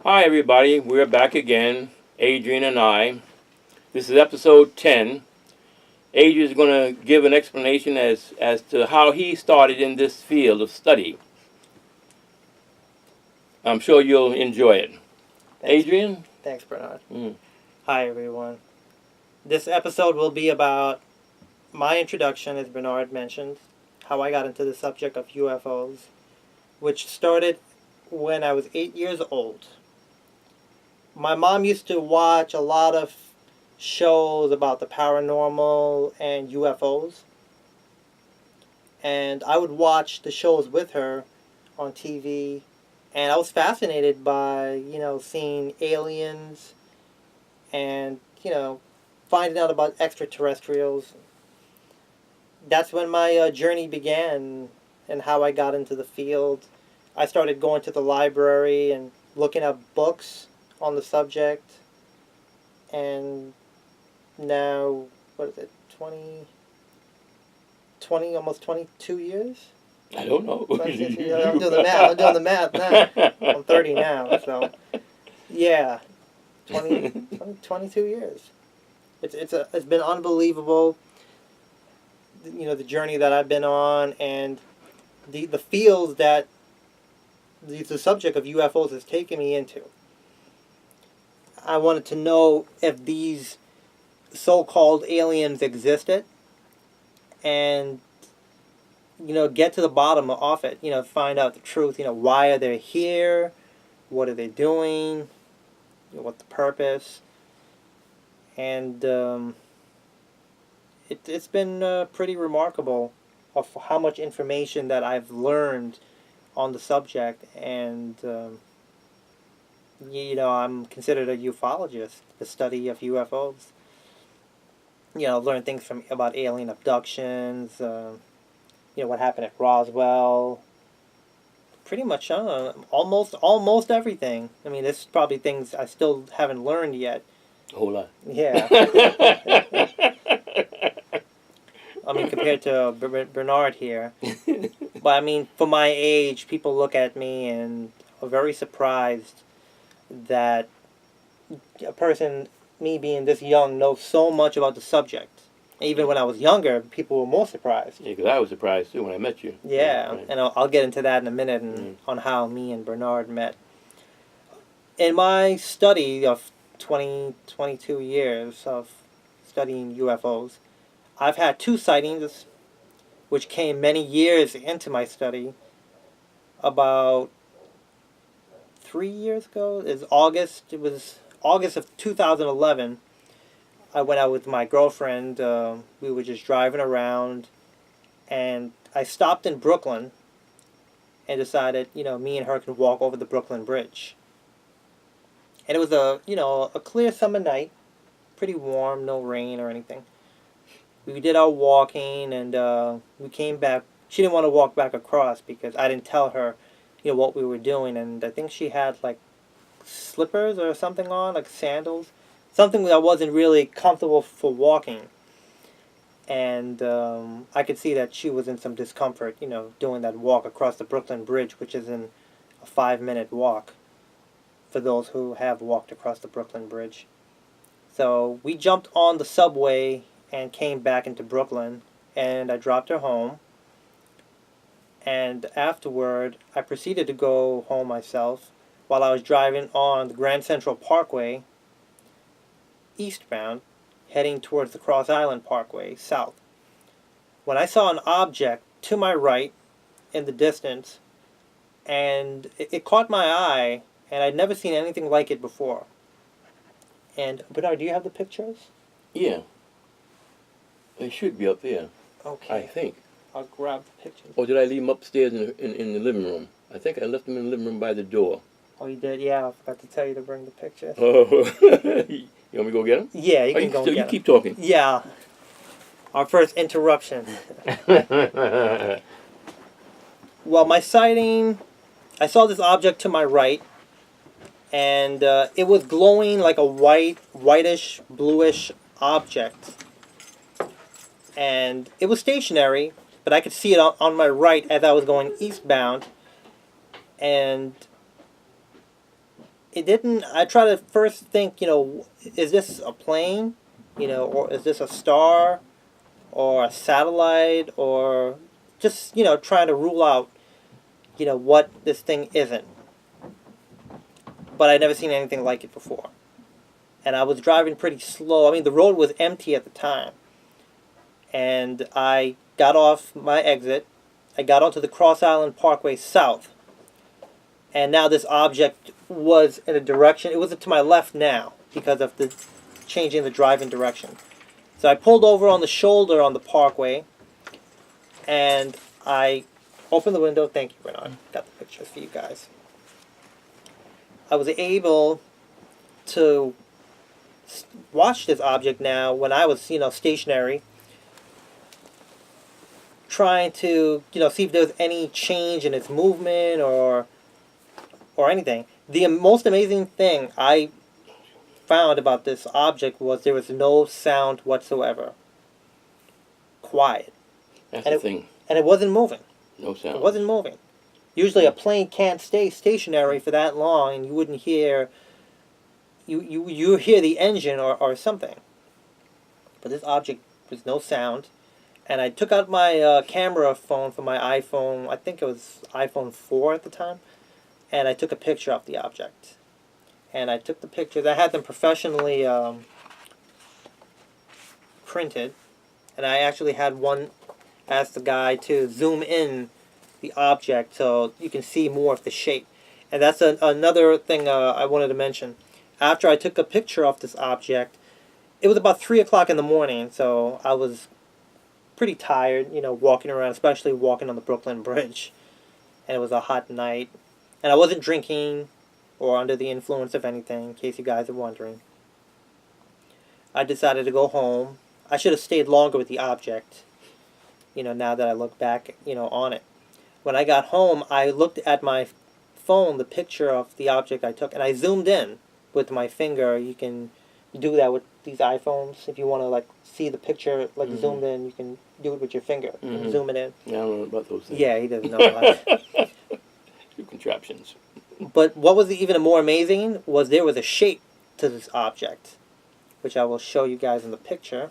Hi, everybody. We're back again, Adrian and I. This is episode 10. Adrian is going to give an explanation as to how he started in this field of study. I'm sure you'll enjoy it. Thanks, Adrian? thanks, Bernard. Mm. Hi, everyone. This episode will be about my introduction, as Bernard mentioned, how I got into the subject of UFOs, which started when I was 8 years old. My mom used to watch a lot of shows about the paranormal and UFOs, and I would watch the shows with her on TV, and I was fascinated by, seeing aliens and, finding out about extraterrestrials. That's when my journey began and how I got into the field. I started going to the library and looking at books on the subject. And now, what is it, 20, almost 22 years? I don't know. I'm doing the math now. I'm 30 now, so yeah, 22 years. It's been unbelievable, the journey that I've been on, and the fields that the subject of UFOs has taken me into. I wanted to know if these so-called aliens existed, and get to the bottom of it. Find out the truth. Why are they here? What are they doing? What's the purpose? And it's been pretty remarkable of how much information that I've learned on the subject, and I'm considered a ufologist, the study of UFOs. Learn things about alien abductions, what happened at Roswell. Pretty much almost everything. I mean, there's probably things I still haven't learned yet. A whole lot. Yeah. I mean, compared to Bernard here. But I mean, for my age, people look at me and are very surprised that a person, me being this young, knows so much about the subject. Even when I was younger, people were more surprised. Yeah, because I was surprised too when I met you. Yeah, right. And I'll get into that in a minute on how me and Bernard met. In my study of 22 years of studying UFOs, I've had 2 sightings, which came many years into my study. About 3 years ago, it was August of 2011. I went out with my girlfriend. We were just driving around, and I stopped in Brooklyn and decided, me and her can walk over the Brooklyn Bridge. And it was a clear summer night, pretty warm, no rain or anything. We did our walking, and we came back. She didn't want to walk back across because I didn't tell her, what we were doing. And I think she had like slippers or something on, like sandals, something that wasn't really comfortable for walking. And I could see that she was in some discomfort, doing that walk across the Brooklyn Bridge, which is in a 5-minute walk for those who have walked across the Brooklyn Bridge. So we jumped on the subway and came back into Brooklyn, and I dropped her home. And afterward, I proceeded to go home myself while I was driving on the Grand Central Parkway, eastbound, heading towards the Cross Island Parkway, south. When I saw an object to my right in the distance, and it caught my eye, and I'd never seen anything like it before. And, Bernard, do you have the pictures? Yeah. They should be up there, Okay. I think. I'll grab the pictures. Or did I leave them upstairs in the living room? I think I left them in the living room by the door. Oh, you did? Yeah, I forgot to tell you to bring the pictures. Oh. You want me to go get them? Yeah, you can go get You them. keep talking. Yeah. Our first interruption. Well, my sighting, I saw this object to my right, and it was glowing like a whitish, bluish object. And it was stationary, but I could see it on my right as I was going eastbound. And it didn't. I try to first think, is this a plane, or is this a star, or a satellite, or just trying to rule out, what this thing isn't. But I'd never seen anything like it before, and I was driving pretty slow. I mean, the road was empty at the time, and I got off my exit. I got onto the Cross Island Parkway South, and now this object was in a direction. It was to my left now because of the changing the driving direction. So I pulled over on the shoulder on the parkway, and I opened the window. Thank you, Bernard. Got the pictures for you guys. I was able to watch this object now when I was, stationary, trying to, see if there was any change in its movement or anything. The most amazing thing I found about this object was there was no sound whatsoever. Quiet. That's the thing. And it wasn't moving. No sound. It wasn't moving. Usually a plane can't stay stationary for that long, and you wouldn't hear... You hear the engine or something. But this object was no sound. And I took out my camera phone from my iPhone. I think it was iPhone 4 at the time. And I took a picture of the object. And I took the pictures. I had them professionally printed. And I actually had asked the guy to zoom in the object so you can see more of the shape. And that's another thing I wanted to mention. After I took a picture of this object, it was about 3 o'clock in the morning, so I was pretty tired, walking around, especially walking on the Brooklyn Bridge. And it was a hot night. And I wasn't drinking or under the influence of anything, in case you guys are wondering. I decided to go home. I should have stayed longer with the object, now that I look back, on it. When I got home, I looked at my phone, the picture of the object I took, and I zoomed in with my finger. You can do that with these iPhones. If you want to, see the picture, zoomed in, you can do it with your finger. And zoom it in. Yeah, I don't know about those things. Yeah, he doesn't know about it. Two contraptions. But what was even more amazing was there was a shape to this object, which I will show you guys in the picture.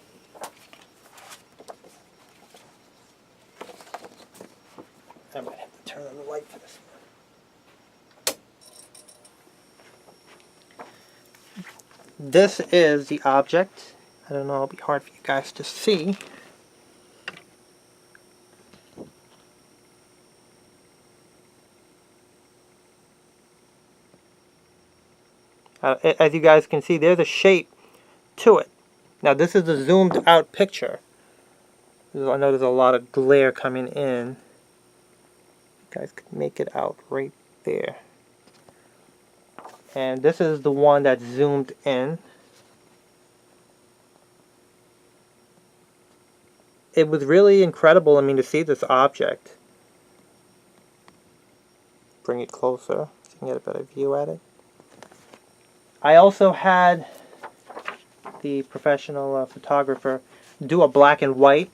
I might have to turn on the light for this one. This is the object. I don't know, it'll be hard for you guys to see. As you guys can see, there's a shape to it. Now this is a zoomed out picture. I know there's a lot of glare coming in. You guys can make it out right there. And this is the one that's zoomed in. It was really incredible, to see this object. Bring it closer so you can get a better view at it. I also had the professional photographer do a black and white.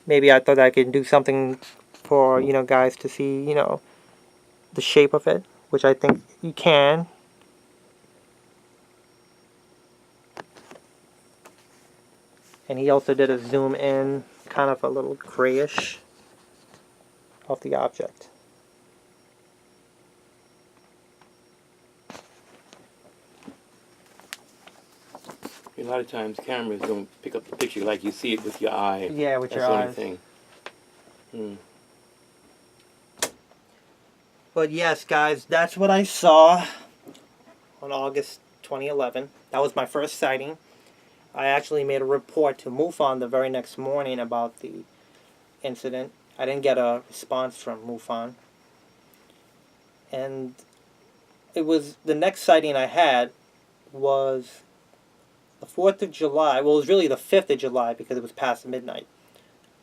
Maybe I thought I could do something for, guys to see, the shape of it, which I think you can. And he also did a zoom in, kind of a little grayish, of the object. A lot of times cameras don't pick up the picture like you see it with your eye. Yeah, with That's your the eyes. only thing. But yes, guys, that's what I saw on August 2011. That was my first sighting. I actually made a report to MUFON the very next morning about the incident. I didn't get a response from MUFON. And it was, the next sighting I had was the 4th of July. Well, it was really the 5th of July because it was past midnight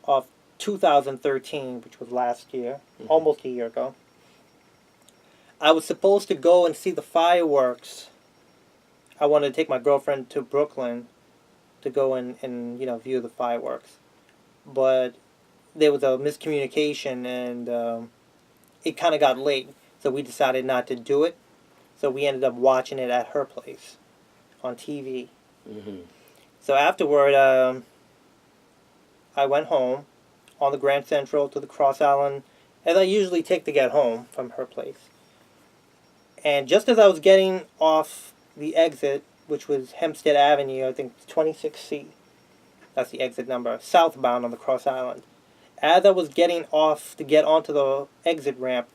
of 2013, which was last year, almost a year ago. I was supposed to go and see the fireworks. I wanted to take my girlfriend to Brooklyn to go and view the fireworks. But there was a miscommunication and it kind of got late. So we decided not to do it. So we ended up watching it at her place on TV. Mm-hmm. So afterward, I went home on the Grand Central to the Cross Island, as I usually take to get home from her place. And just as I was getting off the exit, which was Hempstead Avenue, I think 26C, that's the exit number, southbound on the Cross Island. As I was getting off to get onto the exit ramp,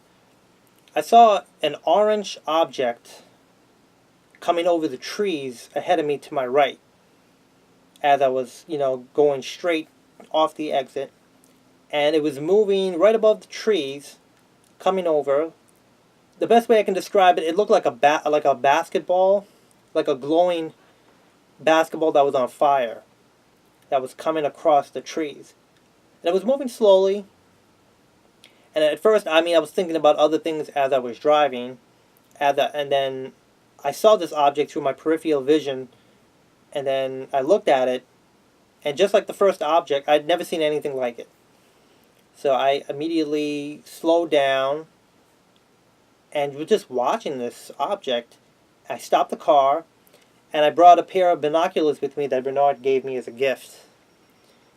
I saw an orange object coming over the trees ahead of me to my right. As I was, going straight off the exit. And it was moving right above the trees, coming over. The best way I can describe it, it looked like a basketball, like a glowing basketball that was on fire, that was coming across the trees. And it was moving slowly. And at first, I was thinking about other things as I was driving. And then I saw this object through my peripheral vision. And then I looked at it. And just like the first object, I'd never seen anything like it. So I immediately slowed down and was just watching this object. I stopped the car, and I brought a pair of binoculars with me that Bernard gave me as a gift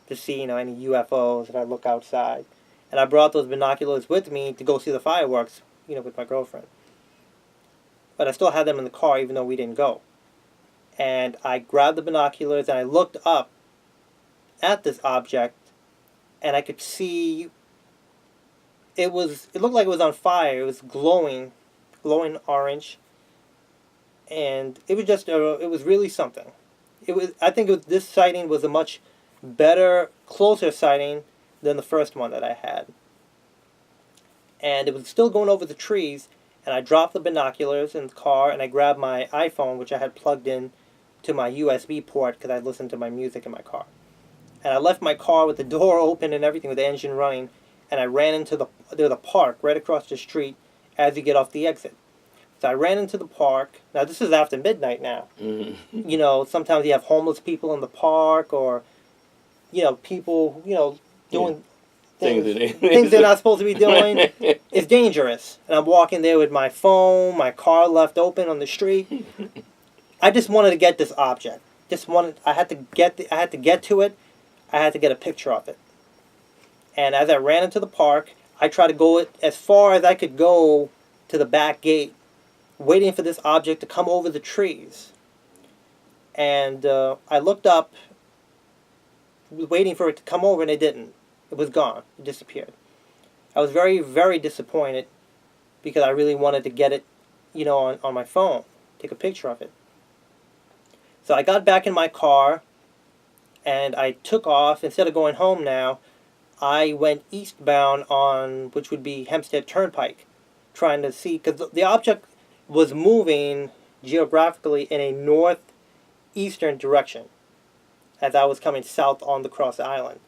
to see, any UFOs if I look outside. And I brought those binoculars with me to go see the fireworks, with my girlfriend. But I still had them in the car even though we didn't go. And I grabbed the binoculars and I looked up at this object, and I could see it looked like it was on fire. It was glowing orange, and it was just it was really something. I think this sighting was a much better, closer sighting than the first one that I had. And it was still going over the trees, and I dropped the binoculars in the car, and I grabbed my iPhone, which I had plugged in to my USB port because I listened to my music in my car. And I left my car with the door open and everything, with the engine running, and I ran into the park right across the street as you get off the exit. So I ran into the park. Now, this is after midnight now. Mm-hmm. Sometimes you have homeless people in the park, or, people, doing things they're not supposed to be doing. It's dangerous. And I'm walking there with my phone, my car left open on the street. I just wanted to get this object. I had to get to it. I had to get a picture of it. And as I ran into the park, I tried to go as far as I could go to the back gate, waiting for this object to come over the trees. And I looked up, waiting for it to come over, and it didn't. It was gone. It disappeared. I was very, very disappointed because I really wanted to get it, on my phone, take a picture of it. So I got back in my car, and I took off. Instead of going home now, I went eastbound on, which would be Hempstead Turnpike, trying to see, because the object was moving geographically in a northeastern direction as I was coming south on the Cross Island.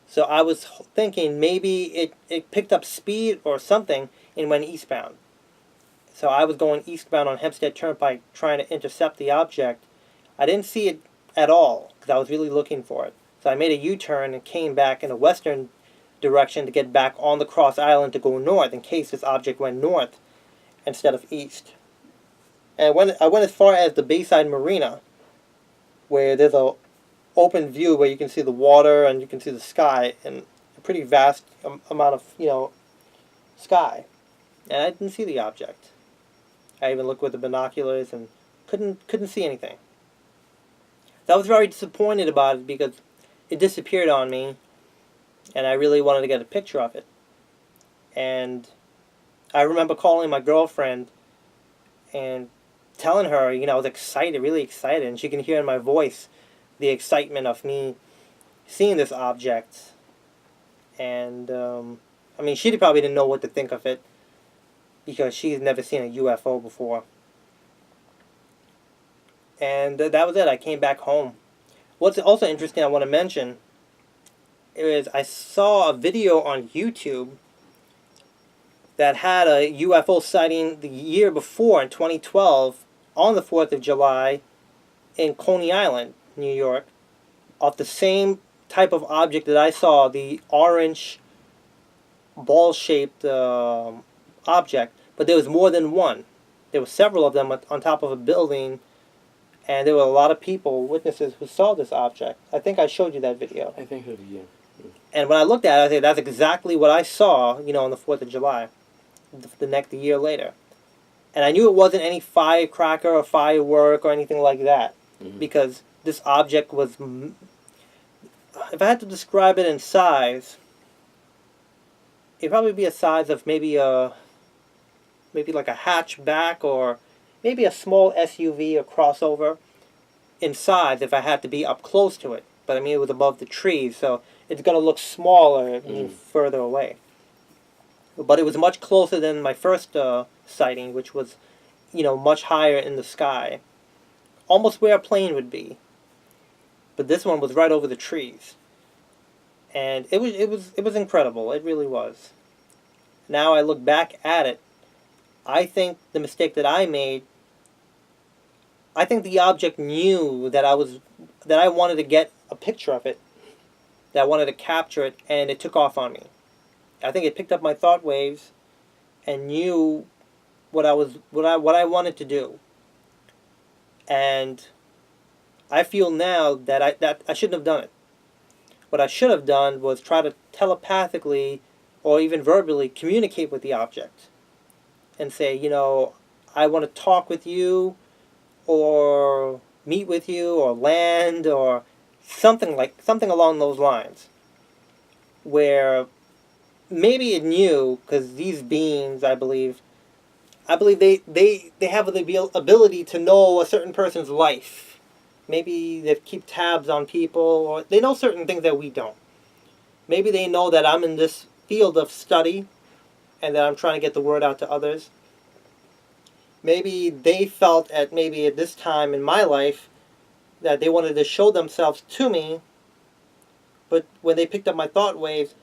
So I was thinking maybe it picked up speed or something and went eastbound. So I was going eastbound on Hempstead Turnpike trying to intercept the object. I didn't see it at all because I was really looking for it. So I made a U-turn and came back in a western direction to get back on the Cross Island to go north in case this object went north instead of east. And I went as far as the Bayside Marina, where there's a open view where you can see the water and you can see the sky and a pretty vast amount of sky. And I didn't see the object. I even looked with the binoculars and couldn't see anything. So I was very disappointed about it because it disappeared on me, and I really wanted to get a picture of it. And I remember calling my girlfriend and telling her, I was excited, really excited, and she can hear in my voice the excitement of me seeing this object. And, she probably didn't know what to think of it because she's never seen a UFO before. And that was it. I came back home. What's also interesting I want to mention is I saw a video on YouTube that had a UFO sighting the year before, in 2012, on the 4th of July, in Coney Island, New York, of the same type of object that I saw, the orange ball-shaped object, but there was more than one. There were several of them on top of a building, and there were a lot of people, witnesses, who saw this object. I think I showed you that video. I think so, yeah. And when I looked at it, I said, that's exactly what I saw, on the 4th of July, the year later. And I knew it wasn't any firecracker or firework or anything like that, because this object was, if I had to describe it in size, it'd probably be a size of maybe like a hatchback, or maybe a small SUV or crossover in size if I had to be up close to it. But I mean, it was above the trees, so it's going to look smaller further away. But it was much closer than my first sighting, which was, much higher in the sky, almost where a plane would be. But this one was right over the trees, and it was incredible. It really was. Now I look back at it, I think the mistake that I made. I think the object knew that I wanted to get a picture of it, that I wanted to capture it, and it took off on me. I think it picked up my thought waves and knew what I wanted to do. And I feel now that I shouldn't have done it. What I should have done was try to telepathically or even verbally communicate with the object and say, I want to talk with you, or meet with you, or land, or something along those lines, where maybe it knew, because these beings, I believe they have the ability to know a certain person's life. Maybe they keep tabs on people, or they know certain things that we don't. Maybe they know that I'm in this field of study, and that I'm trying to get the word out to others. Maybe they felt at this time in my life that they wanted to show themselves to me, but when they picked up my thought waves,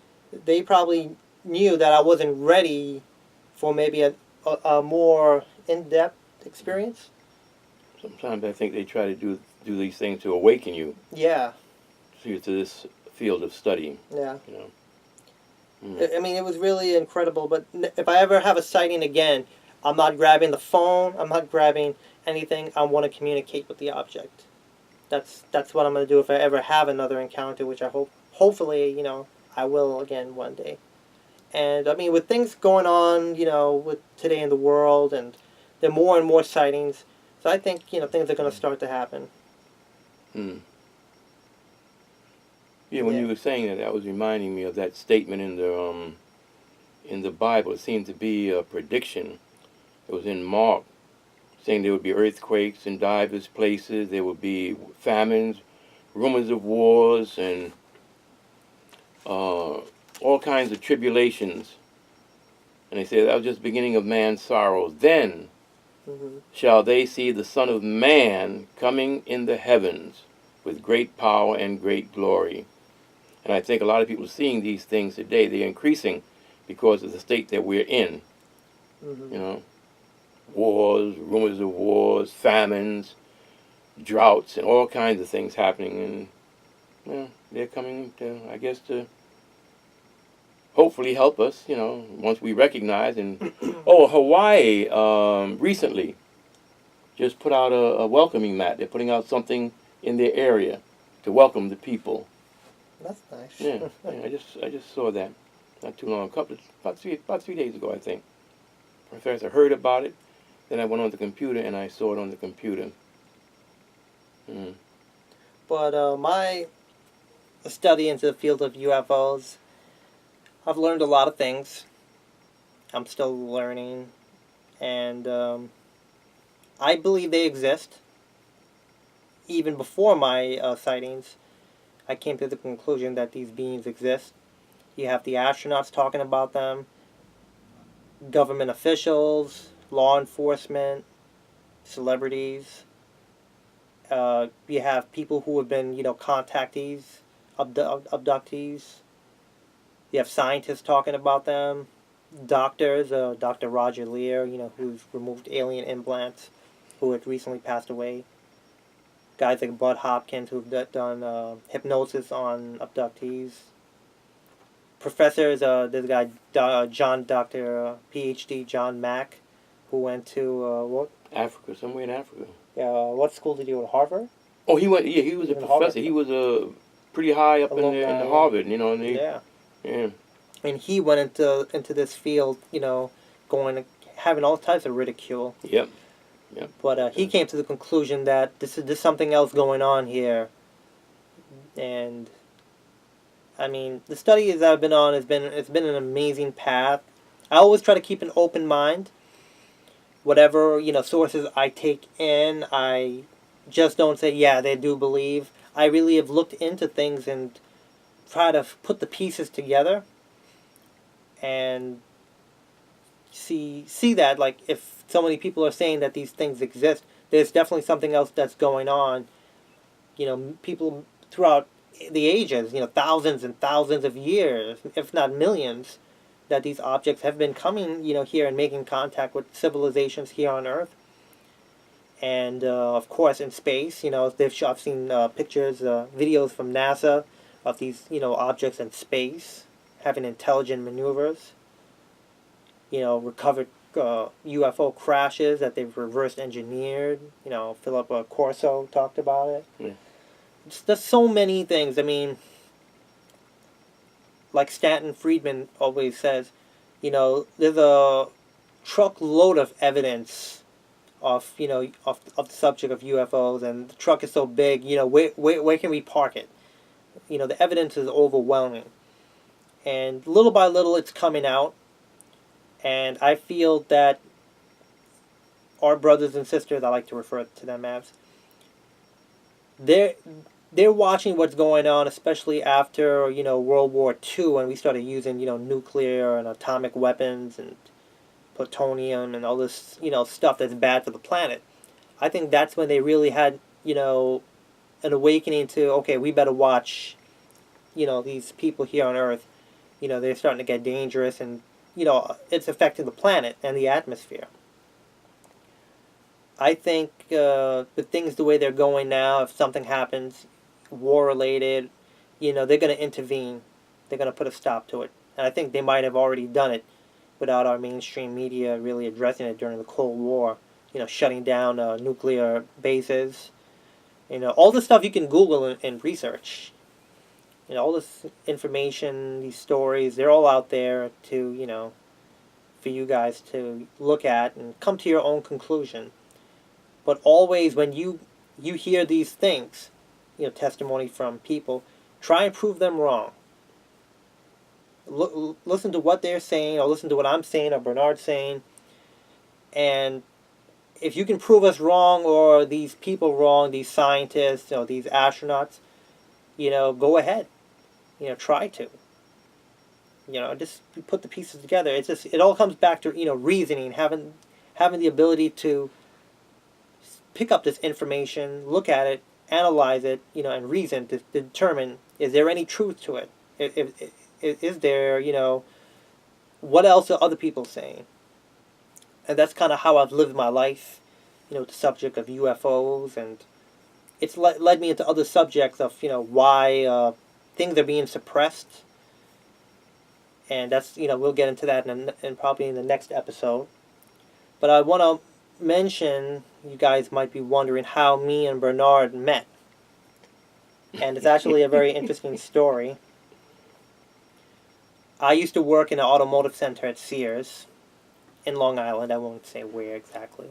they probably knew that I wasn't ready for maybe a more in-depth experience. Sometimes I think they try to do these things to awaken you. Yeah. To this field of study. Yeah. I mean, it was really incredible, but if I ever have a sighting again, I'm not grabbing the phone, I'm not grabbing anything, I want to communicate with the object. That's what I'm going to do if I ever have another encounter, which I hopefully, I will again one day. And I mean, with things going on, with today in the world, and there are more and more sightings, so I think, things are going to start to happen. Yeah, when you were saying that was reminding me of that statement in the Bible. It seemed to be a prediction. It was in Mark, saying there would be earthquakes in divers places, there would be famines, rumors of wars, and all kinds of tribulations. And they said that was just the beginning of man's sorrows. Then shall they see the Son of Man coming in the heavens with great power and great glory. And I think a lot of people are seeing these things today. They're increasing because of the state that we're in. Wars, rumors of wars, famines, droughts, and all kinds of things happening. And they're coming to, I guess, to hopefully help us, once we recognize. And Hawaii recently just put out a welcoming mat. They're putting out something in their area to welcome the people. That's nice. Yeah, I just saw that not too long, about 3 days ago, I think. Professor heard about it. Then I went on the computer and I saw it on the computer. But my study into the field of UFOs, I've learned a lot of things. I'm still learning, and I believe they exist. Even before my sightings, I came to the conclusion that these beings exist. You have the astronauts talking about them, government officials, law enforcement, celebrities. You have people who have been, contactees, abductees. You have scientists talking about them, doctors, Dr. Roger Lear, who's removed alien implants, who had recently passed away. Guys like Bud Hopkins, who've done hypnosis on abductees. Professors, there's a guy, Dr. PhD John Mack, who went to what? Africa, somewhere in Africa. What school did he go to? Harvard. Oh, he went. Yeah, he was a Harvard. professor. He was pretty high up in the Harvard. You know, and Yeah. yeah. And he went into this field, having all types of ridicule. Yep. Yep. But he came to the conclusion that there's something else going on here. And I mean, the studies I've been on it's been an amazing path. I always try to keep an open mind. Whatever, sources I take in, I just don't say, yeah, they do believe. I really have looked into things and try to put the pieces together and see that, like, if so many people are saying that these things exist, there's definitely something else that's going on. People throughout the ages, thousands and thousands of years, if not millions, that these objects have been coming, here and making contact with civilizations here on Earth. And, of course, in space, I've seen pictures, videos from NASA of these, objects in space having intelligent maneuvers. Recovered UFO crashes that they've reverse engineered. Philip Corso talked about it. Yeah. There's so many things. I mean, like Stanton Friedman always says, there's a truckload of evidence of the subject of UFOs, and the truck is so big, where can we park it? The evidence is overwhelming. And little by little it's coming out, and I feel that our brothers and sisters, I like to refer to them as, they're watching what's going on, especially after, World War II, when we started using, nuclear and atomic weapons and plutonium and all this, stuff that's bad for the planet. I think that's when they really had, an awakening to, okay, we better watch, these people here on Earth. They're starting to get dangerous, and, it's affecting the planet and the atmosphere. I think with things the way they're going now, if something happens, war-related, they're going to intervene. They're going to put a stop to it. And I think they might have already done it without our mainstream media really addressing it during the Cold War. Shutting down nuclear bases. All this stuff you can Google and research. All this information, these stories, they're all out there to, for you guys to look at and come to your own conclusion. But always when you hear these things, testimony from people, try and prove them wrong. Listen to what they're saying, or listen to what I'm saying, or Bernard's saying, and if you can prove us wrong, or these people wrong, these scientists, these astronauts, go ahead. Try to. Just put the pieces together. It all comes back to, reasoning, having the ability to pick up this information, look at it, analyze it, and reason to determine, is there any truth to it? Is there, what else are other people saying? And that's kind of how I've lived my life, the subject of UFOs, and it's led me into other subjects of, why things are being suppressed. And that's, we'll get into that in probably in the next episode. But I want to mention, you guys might be wondering how me and Bernard met. And it's actually a very interesting story. I used to work in an automotive center at Sears in Long Island. I won't say where exactly.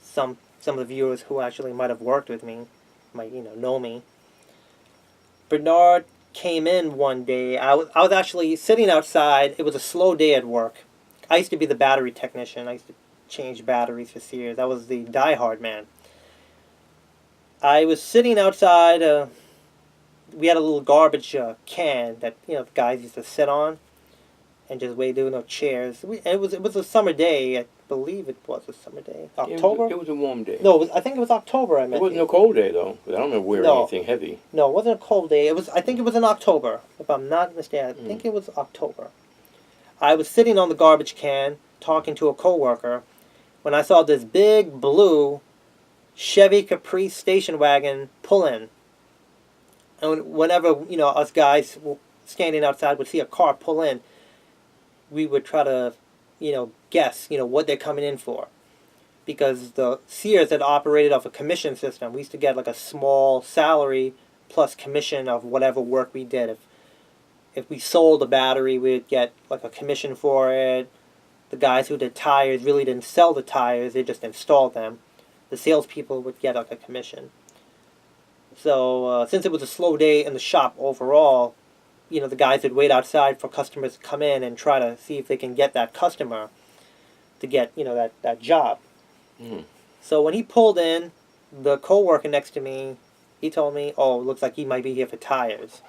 Some of the viewers who actually might have worked with me might, know me. Bernard came in one day. I was actually sitting outside. It was a slow day at work. I used to be the battery technician. I used to change batteries for Sears. I was the diehard man. I was sitting outside. We had a little garbage can that the guys used to sit on and just wait. There were no chairs. It was a summer day. I believe it was a summer day. October? It was a warm day. No, I think it was October. It wasn't a cold day, though. I don't remember wearing anything heavy. No, it wasn't a cold day. I think it was in October, if I'm not mistaken. I think it was October. I was sitting on the garbage can talking to a coworker when I saw this big blue Chevy Caprice station wagon pull in. And whenever, us guys standing outside would see a car pull in, we would try to, guess, what they're coming in for. because the Sears had operated off a commission system. We used to get like a small salary plus commission of whatever work we did. If we sold a battery, we'd get like a commission for it. The guys who did tires really didn't sell the tires, they just installed them. The salespeople would get like a commission. So since it was a slow day in the shop overall, the guys would wait outside for customers to come in and try to see if they can get that customer to get, that job. Mm. So when he pulled in, the co-worker next to me, he told me, "Oh, it looks like he might be here for tires."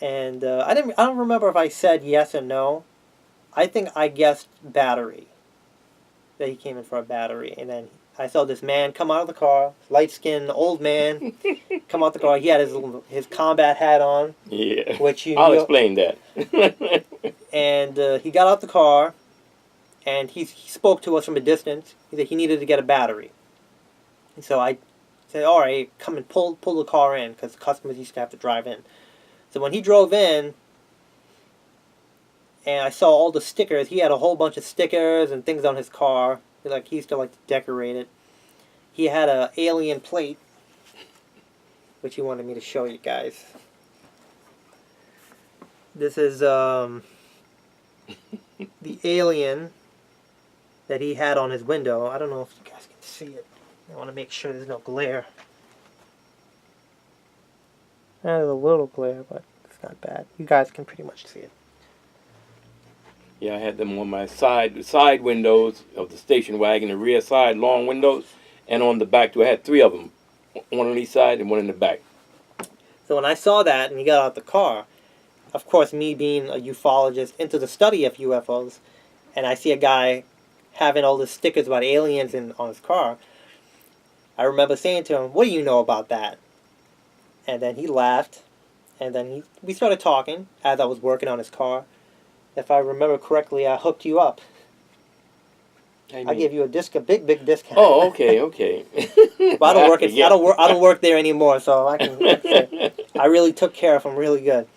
And I don't remember if I said yes or no. I think I guessed battery. That he came in for a battery, and then I saw this man come out of the car, light-skinned old man, come out the car. He had his combat hat on. Yeah. Which I'll explain that. And he got out the car, and he spoke to us from a distance. He said he needed to get a battery. And so I said, "All right, come and pull the car in," because customers used to have to drive in. So when he drove in, and I saw all the stickers, he had a whole bunch of stickers and things on his car. He used to decorate it. He had a alien plate, which he wanted me to show you guys. This is the alien that he had on his window. I don't know if you guys can see it. I want to make sure there's no glare. There's a little glare, but it's not bad. You guys can pretty much see it. Yeah, I had them on my side windows of the station wagon, the rear side long windows, and on the back too. I had 3 of them, one on each side and one in the back. So when I saw that and he got out the car, of course, me being a ufologist into the study of UFOs, and I see a guy having all the stickers about aliens on his car, I remember saying to him, "What do you know about that?" And then he laughed, and then we started talking as I was working on his car. If I remember correctly, I hooked you up. I gave you a big discount. Oh, okay. But I don't work. I don't work there anymore, so I can say I really took care of him really good.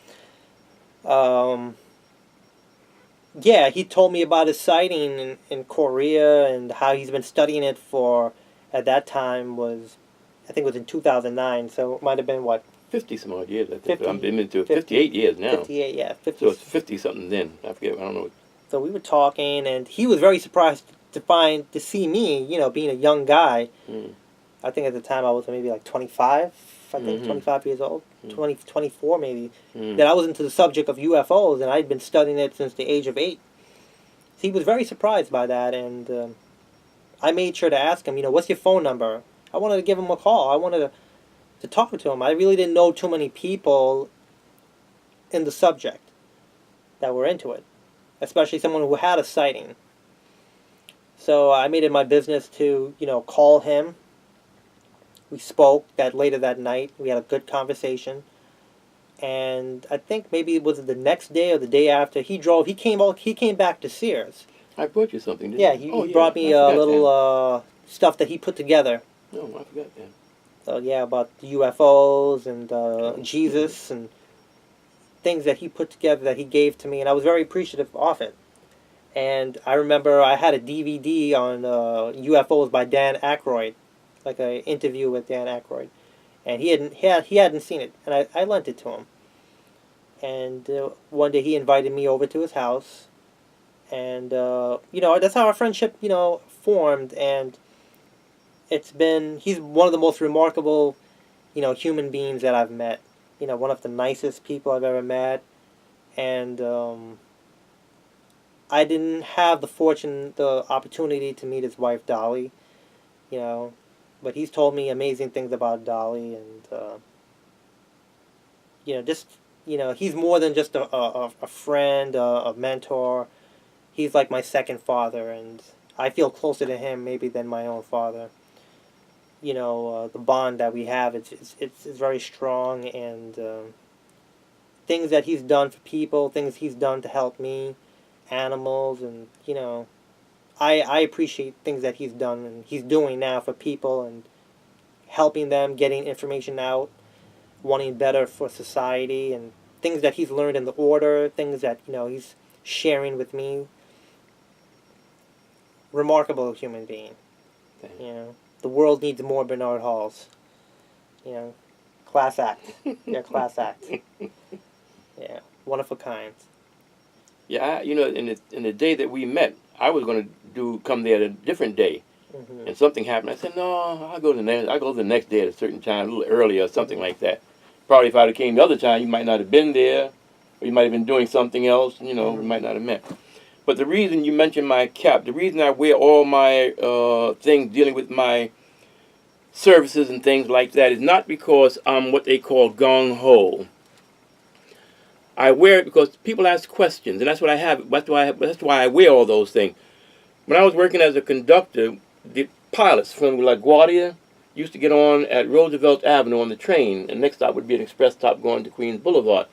Yeah, he told me about his sighting in Korea and how he's been studying it for, at that time I think it was in 2009, so it might have been what? 50 some odd years, I think. I'm into 58 years now. 58, yeah. 50. So it's 50 something then. I forget, I don't know. So we were talking, and he was very surprised to see me, being a young guy. Mm. I think at the time I was maybe 25, 25 years old, 24 maybe. That I was into the subject of UFOs, and I'd been studying it since the age of 8. So he was very surprised by that, and I made sure to ask him, what's your phone number? I wanted to give him a call. I wanted to talk to him. I really didn't know too many people in the subject that were into it, especially someone who had a sighting. So I made it my business to, call him. We spoke later that night. We had a good conversation. And I think maybe it was the next day or the day after, he came back to Sears. I brought you something, didn't Yeah, I? he brought me a little stuff that he put together. No, I forgot that. So yeah, about the UFOs and Jesus and things that he put together that he gave to me, and I was very appreciative of it. And I remember I had a DVD on UFOs by Dan Aykroyd, like an interview with Dan Aykroyd, and he hadn't seen it, and I lent it to him. And one day he invited me over to his house, and that's how our friendship formed. And he's one of the most remarkable human beings that I've met. One of the nicest people I've ever met, and I didn't have the opportunity to meet his wife Dolly, but he's told me amazing things about Dolly, and he's more than just a friend, a mentor. He's like my second father, and I feel closer to him maybe than my own father. The bond that we have, it's very strong, and things that he's done for people, things he's done to help me, animals, and I appreciate things that he's done and he's doing now for people and helping them, getting information out, wanting better for society, and things that he's learned in the order, things that he's sharing with me. remarkable human being. You know, the world needs more Bernard Halls. You know, class act. Yeah, class act. Yeah, one of a kind. Yeah, you know, in the day that we met, I was going to come there a different day, Mm-hmm. and something happened. I said, no, I'll go the next day at a certain time, a little earlier, or something like that. Probably if I'd have came the other time, you might not have been there, or you might have been doing something else. You know, we might not have met. But the reason you mentioned my cap, the reason I wear all my things dealing with my services and things like that is not because I'm what they call gung-ho. I wear it because people ask questions, and that's what I have. That's why I wear all those things. When I was working as a conductor, the pilots from LaGuardia used to get on at Roosevelt Avenue on the train, and the next stop would be an express stop going to Queens Boulevard.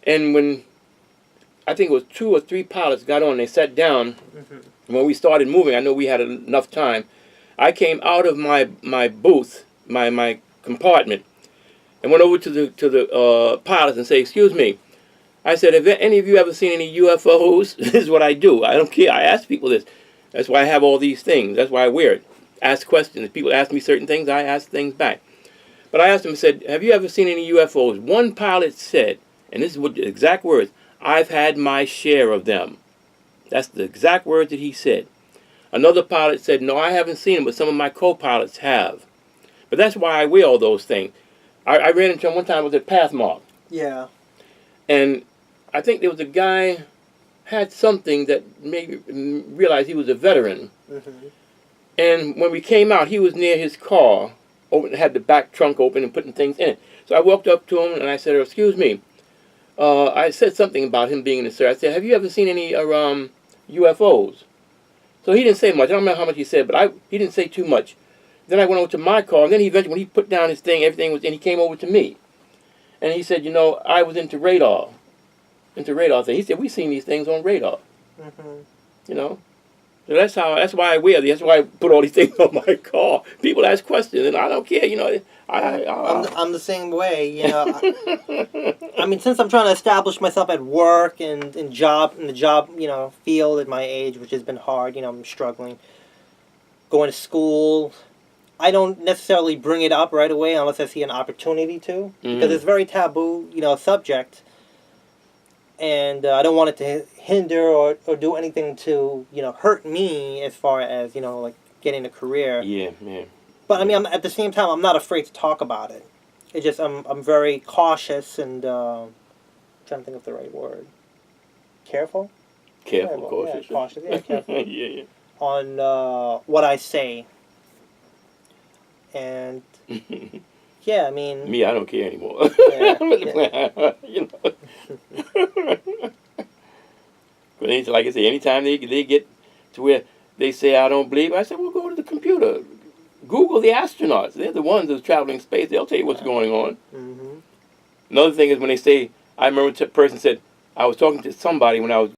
And when I think it was 2 or 3 pilots got on, they sat down. When we started moving, I know we had enough time. I came out of my booth, my compartment, and went over to the pilots and said, "Excuse me." I said, "Have any of you ever seen any UFOs?" This is what I do. I don't care. I ask people this. That's why I have all these things. That's why I wear it. Ask questions. If people ask me certain things, I ask things back. But I asked them, I said, "Have you ever seen any UFOs?" One pilot said, and this is what the exact words, "I've had my share of them." That's the exact words that he said. Another pilot said, "No, I haven't seen them, but some of my co-pilots have." But that's why I wear all those things. I ran into him one time. I was at Pathmark. Yeah. And I think there was a guy had something that made me realize he was a veteran. Mm-hmm. And when we came out, he was near his car, had the back trunk open and putting things in it. So I walked up to him and I said, "Excuse me." I said something about him being in the service. I said, "Have you ever seen any UFOs?" So he didn't say much. I don't remember how much he said, but he didn't say too much. Then I went over to my car, and then eventually, when he put down his thing, everything was, and he came over to me. And he said, "You know, I was into radar. Into radar thing." He said, "We've seen these things on radar." Mm-hmm. You know? So that's why I wear these. That's why I put all these things on my car. People ask questions, and I don't care, you know. I'm the same way, you know. I mean, since I'm trying to establish myself at work and in the job, you know, field at my age, which has been hard, you know, I'm struggling. Going to school, I don't necessarily bring it up right away unless I see an opportunity to, because it's very taboo, you know, subject. And I don't want it to hinder or do anything to, you know, hurt me as far as, you know, like getting a career. Yeah, yeah. But I mean, at the same time, I'm not afraid to talk about it. It's just I'm very cautious and trying to think of the right word. Careful. Careful, cautious. Yeah, cautious. Yeah, careful. Yeah. On what I say. And yeah, I mean. Me, I don't care anymore. Yeah, you know. But like I say, anytime they get to where they say I don't believe, I say, well, go to the computer. Google the astronauts. They're the ones that's traveling space. They'll tell you what's going on. Mm-hmm. Another thing is when they say, I remember a person said, I was talking to somebody when I was